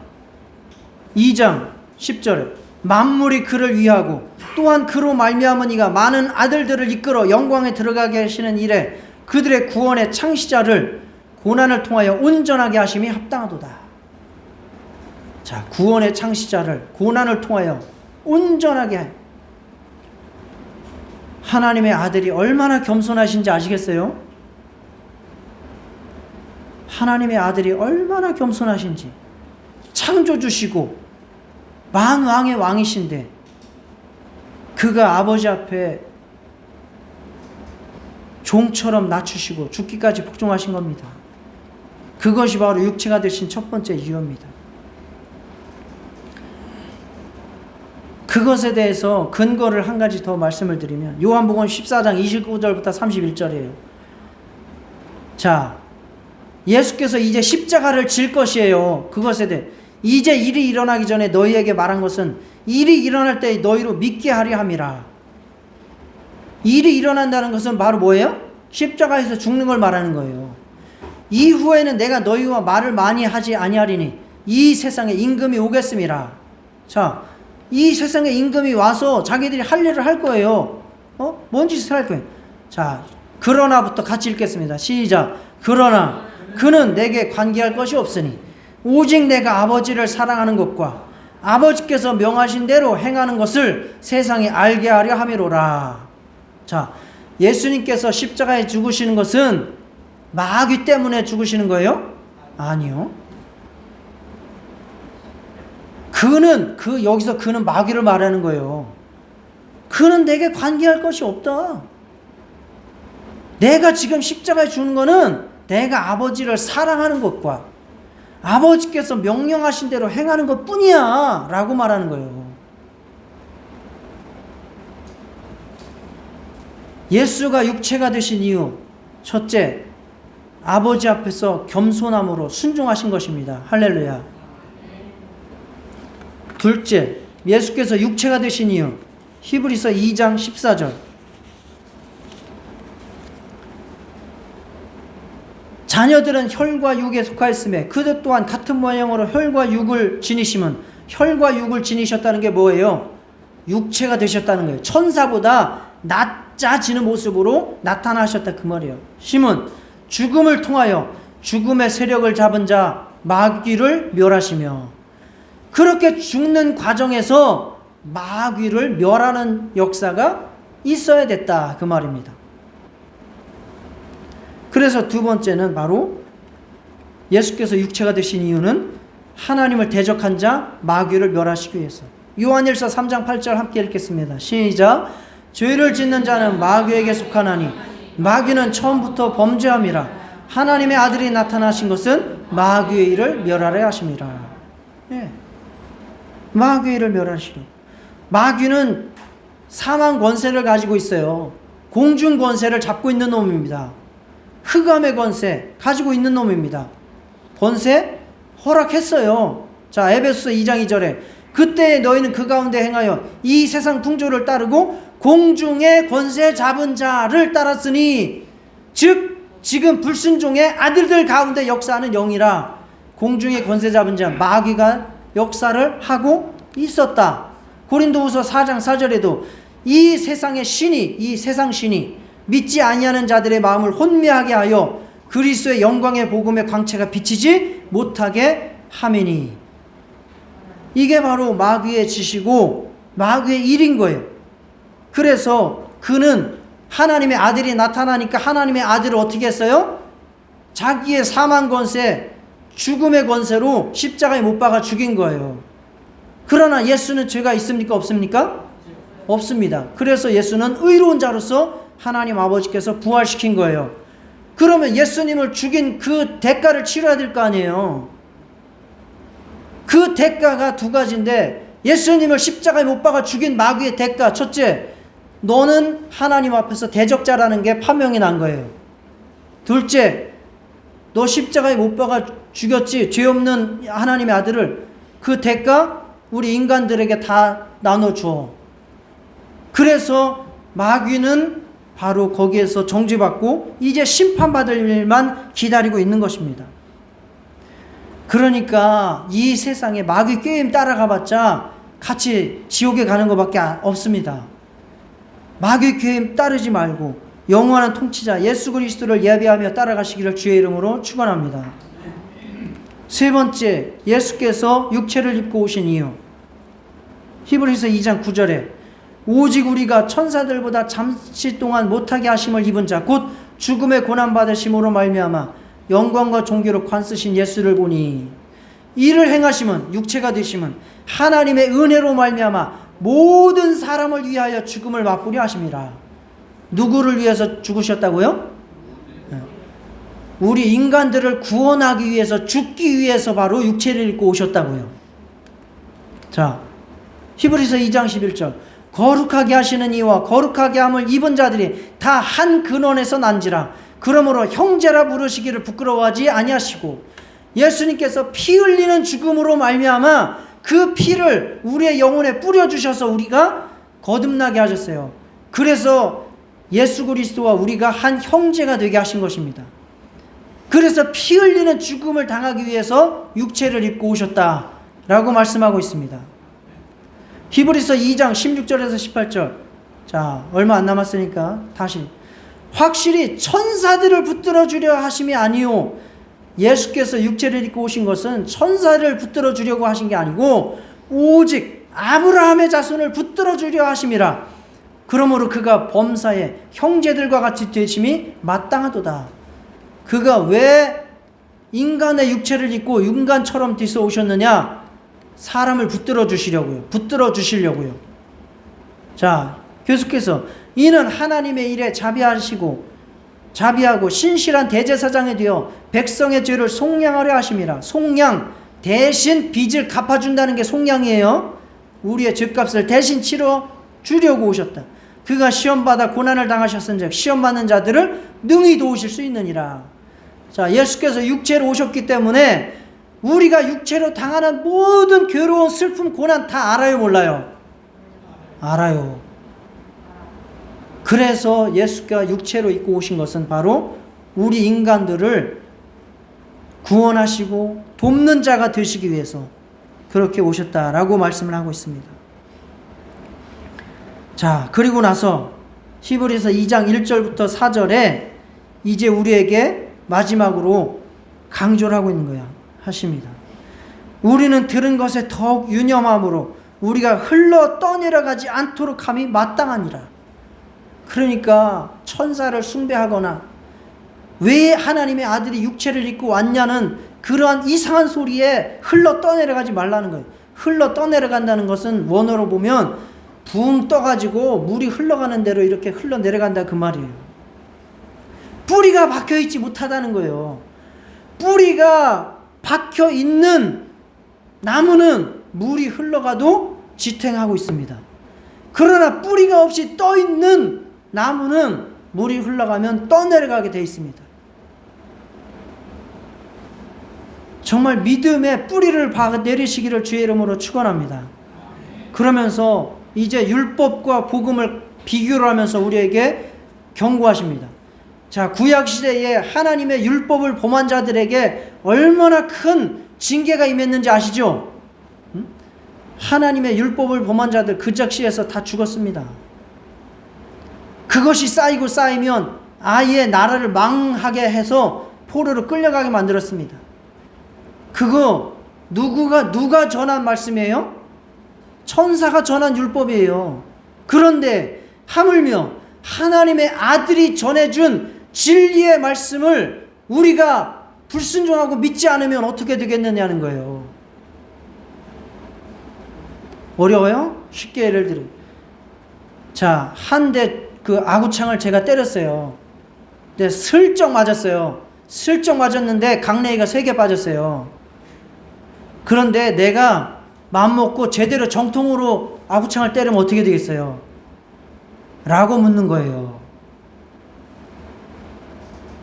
10절에 만물이 그를 위하고 또한 그로 말미암은 이가 많은 아들들을 이끌어 영광에 들어가게 하시는 일에 그들의 구원의 창시자를 고난을 통하여 온전하게 하심이 합당하도다. 자, 구원의 창시자를 고난을 통하여 온전하게, 하나님의 아들이 얼마나 겸손하신지 아시겠어요? 하나님의 아들이 얼마나 겸손하신지. 창조주시고 만왕의 왕이신데 그가 아버지 앞에 종처럼 낮추시고 죽기까지 복종하신 겁니다. 그것이 바로 육체가 되신 첫 번째 이유입니다. 그것에 대해서 근거를 한 가지 더 말씀을 드리면 요한복음 14장 29절부터 31절이에요. 자, 예수께서 이제 십자가를 질 것이에요. 그것에 대해 이제 일이 일어나기 전에 너희에게 말한 것은 일이 일어날 때 너희로 믿게 하려 함이라. 일이 일어난다는 것은 바로 뭐예요? 십자가에서 죽는 걸 말하는 거예요. 이후에는 내가 너희와 말을 많이 하지 아니하리니 이 세상에 임금이 오겠음이라. 자, 이 세상에 임금이 와서 자기들이 할 일을 할 거예요. 뭔 짓을 할 거예요? 자, 그러나부터 같이 읽겠습니다. 시작. 그러나 그는 내게 관계할 것이 없으니 오직 내가 아버지를 사랑하는 것과 아버지께서 명하신 대로 행하는 것을 세상에 알게 하려 함이로라. 자, 예수님께서 십자가에 죽으시는 것은 마귀 때문에 죽으시는 거예요? 아니요. 여기서 그는 마귀를 말하는 거예요. 그는 내게 관계할 것이 없다. 내가 지금 십자가에 죽는 거는 내가 아버지를 사랑하는 것과 아버지께서 명령하신 대로 행하는 것 뿐이야 라고 말하는 거예요. 예수가 육체가 되신 이유, 첫째, 아버지 앞에서 겸손함으로 순종하신 것입니다. 할렐루야. 둘째, 예수께서 육체가 되신 이유. 히브리서 2장 14절. 자녀들은 혈과 육에 속하였으며 그들 또한 같은 모양으로 혈과 육을 지니심은, 혈과 육을 지니셨다는 게 뭐예요? 육체가 되셨다는 거예요. 천사보다 낮아지는 모습으로 나타나셨다 그 말이에요. 심은 죽음을 통하여 죽음의 세력을 잡은 자 마귀를 멸하시며, 그렇게 죽는 과정에서 마귀를 멸하는 역사가 있어야 됐다 그 말입니다. 그래서 두 번째는 바로 예수께서 육체가 되신 이유는 하나님을 대적한 자 마귀를 멸하시기 위해서. 요한일서 3장 8절 함께 읽겠습니다. 시작. 죄를 짓는 자는 마귀에게 속하나니 마귀는 처음부터 범죄함이라. 하나님의 아들이 나타나신 것은 마귀의 일을 멸하려 하심이라. 예. 마귀의 일을 멸하시려. 마귀는 사망 권세를 가지고 있어요. 공중 권세를 잡고 있는 놈입니다. 흑암의 권세 가지고 있는 놈입니다. 권세 허락했어요. 자, 에베소서 2장 2절에 그때 너희는 그 가운데 행하여 이 세상 풍조를 따르고 공중의 권세 잡은 자를 따랐으니, 즉 지금 불순종의 아들들 가운데 역사하는 영이라. 공중의 권세 잡은 자 마귀가 역사를 하고 있었다. 고린도후서 4장 4절에도 이 세상의 신이, 이 세상 신이 믿지 아니하는 자들의 마음을 혼미하게 하여 그리스도의 영광의 복음의 광채가 비치지 못하게 함이니. 이게 바로 마귀의 짓이고 마귀의 일인 거예요. 그래서 그는 하나님의 아들이 나타나니까 하나님의 아들을 어떻게 했어요? 자기의 사망 권세, 죽음의 권세로 십자가에 못 박아 죽인 거예요. 그러나 예수는 죄가 있습니까? 없습니까? 없습니다. 그래서 예수는 의로운 자로서 하나님 아버지께서 부활시킨 거예요. 그러면 예수님을 죽인 그 대가를 치러야 될 거 아니에요. 그 대가가 두 가지인데, 예수님을 십자가에 못 박아 죽인 마귀의 대가, 첫째, 너는 하나님 앞에서 대적자라는 게 판명이 난 거예요. 둘째, 너 십자가에 못 박아 죽였지, 죄 없는 하나님의 아들을. 그 대가 우리 인간들에게 다 나눠줘. 그래서 마귀는 바로 거기에서 정죄받고 이제 심판받을 일만 기다리고 있는 것입니다. 그러니까 이 세상에 마귀 게임 따라가봤자 같이 지옥에 가는 것밖에 없습니다. 마귀 게임 따르지 말고 영원한 통치자 예수 그리스도를 예배하며 따라가시기를 주의 이름으로 축원합니다. 세 번째, 예수께서 육체를 입고 오신 이유. 히브리서 2장 9절에 오직 우리가 천사들보다 잠시 동안 못하게 하심을 입은 자 곧 죽음의 고난 받으심으로 말미암아 영광과 존귀로 관쓰신 예수를 보니, 이를 행하심은, 육체가 되심은 하나님의 은혜로 말미암아 모든 사람을 위하여 죽음을 맛보려 하심이라. 누구를 위해서 죽으셨다고요? 우리 인간들을 구원하기 위해서, 죽기 위해서 바로 육체를 입고 오셨다고요. 자, 히브리서 2장 11절 거룩하게 하시는 이와 거룩하게 함을 입은 자들이 다 한 근원에서 난지라. 그러므로 형제라 부르시기를 부끄러워하지 아니하시고, 예수님께서 피 흘리는 죽음으로 말미암아 그 피를 우리의 영혼에 뿌려주셔서 우리가 거듭나게 하셨어요. 그래서 예수 그리스도와 우리가 한 형제가 되게 하신 것입니다. 그래서 피 흘리는 죽음을 당하기 위해서 육체를 입고 오셨다라고 말씀하고 있습니다. 히브리서 2장 16절에서 18절. 자, 얼마 안 남았으니까 다시. 확실히 천사들을 붙들어 주려 하심이 아니요, 예수께서 육체를 입고 오신 것은 천사를 붙들어 주려고 하신 게 아니고 오직 아브라함의 자손을 붙들어 주려 하심이라. 그러므로 그가 범사에 형제들과 같이 되심이 마땅하도다. 그가 왜 인간의 육체를 입고 인간처럼 뒤서 오셨느냐? 사람을 붙들어 주시려고요. 붙들어 주시려고요. 자, 계속해서 이는 하나님의 일에 자비하고 신실한 대제사장이 되어 백성의 죄를 속량하려 하심이라. 속량, 대신 빚을 갚아준다는 게 속량이에요. 우리의 죄값을 대신 치러 주려고 오셨다. 그가 시험받아 고난을 당하셨은즉 시험받는 자들을 능히 도우실 수 있느니라. 자, 예수께서 육체로 오셨기 때문에 우리가 육체로 당하는 모든 괴로운 슬픔 고난 다 알아요, 몰라요? 알아요. 그래서 예수가 육체로 입고 오신 것은 바로 우리 인간들을 구원하시고 돕는 자가 되시기 위해서 그렇게 오셨다라고 말씀을 하고 있습니다. 자, 그리고 나서 히브리서 2장 1절부터 4절에 이제 우리에게 마지막으로 강조를 하고 있는 거야. 하십니다. 우리는 들은 것에 더욱 유념함으로 우리가 흘러 떠내려가지 않도록 함이 마땅하니라. 그러니까 천사를 숭배하거나 왜 하나님의 아들이 육체를 입고 왔냐는 그러한 이상한 소리에 흘러 떠내려가지 말라는 거예요. 흘러 떠내려간다는 것은 원어로 보면 붕 떠가지고 물이 흘러가는 대로 이렇게 흘러 내려간다 그 말이에요. 뿌리가 박혀있지 못하다는 거예요. 뿌리가 박혀있는 나무는 물이 흘러가도 지탱하고 있습니다. 그러나 뿌리가 없이 떠있는 나무는 물이 흘러가면 떠내려가게 되어 있습니다. 정말 믿음의 뿌리를 내리시기를 주의 이름으로 축원합니다. 그러면서 이제 율법과 복음을 비교를 하면서 우리에게 경고하십니다. 자, 구약시대에 하나님의 율법을 범한 자들에게 얼마나 큰 징계가 임했는지 아시죠? 하나님의 율법을 범한 자들 그 즉시에서 다 죽었습니다. 그것이 쌓이고 쌓이면 아예 나라를 망하게 해서 포로로 끌려가게 만들었습니다. 그거 누가 전한 말씀이에요? 천사가 전한 율법이에요. 그런데 하물며 하나님의 아들이 전해준 진리의 말씀을 우리가 불순종하고 믿지 않으면 어떻게 되겠느냐는 거예요. 어려워요? 쉽게 예를 들어요. 자, 한 대 그 아구창을 제가 때렸어요. 근데 슬쩍 맞았어요. 슬쩍 맞았는데 강냉이가 3개 빠졌어요. 그런데 내가 맘먹고 제대로 정통으로 아구창을 때리면 어떻게 되겠어요? 라고 묻는 거예요.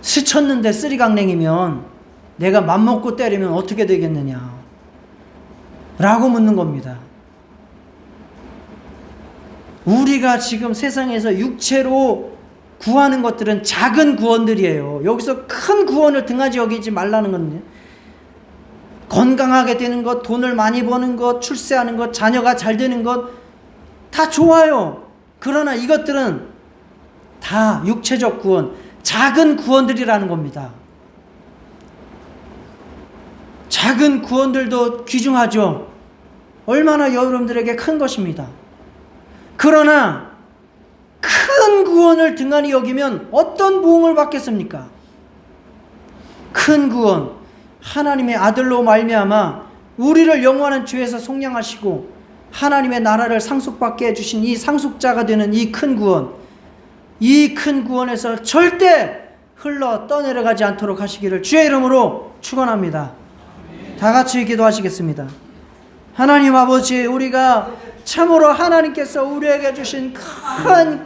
스쳤는데 쓰리강냉이면 내가 맘먹고 때리면 어떻게 되겠느냐? 라고 묻는 겁니다. 우리가 지금 세상에서 육체로 구하는 것들은 작은 구원들이에요. 여기서 큰 구원을 등한히 여기지 말라는 건데, 건강하게 되는 것, 돈을 많이 버는 것, 출세하는 것, 자녀가 잘 되는 것 다 좋아요. 그러나 이것들은 다 육체적 구원, 작은 구원들이라는 겁니다. 작은 구원들도 귀중하죠. 얼마나 여러분들에게 큰 것입니다. 그러나 큰 구원을 등한히 여기면 어떤 보응을 받겠습니까? 큰 구원, 하나님의 아들로 말미암아 우리를 영원한 죄에서 속량하시고 하나님의 나라를 상속받게 해주신 이 상속자가 되는 이 큰 구원, 이 큰 구원에서 절대 흘러 떠내려가지 않도록 하시기를 주의 이름으로 축원합니다. 다 같이 기도하시겠습니다. 하나님 아버지, 우리가 참으로 하나님께서 우리에게 주신 큰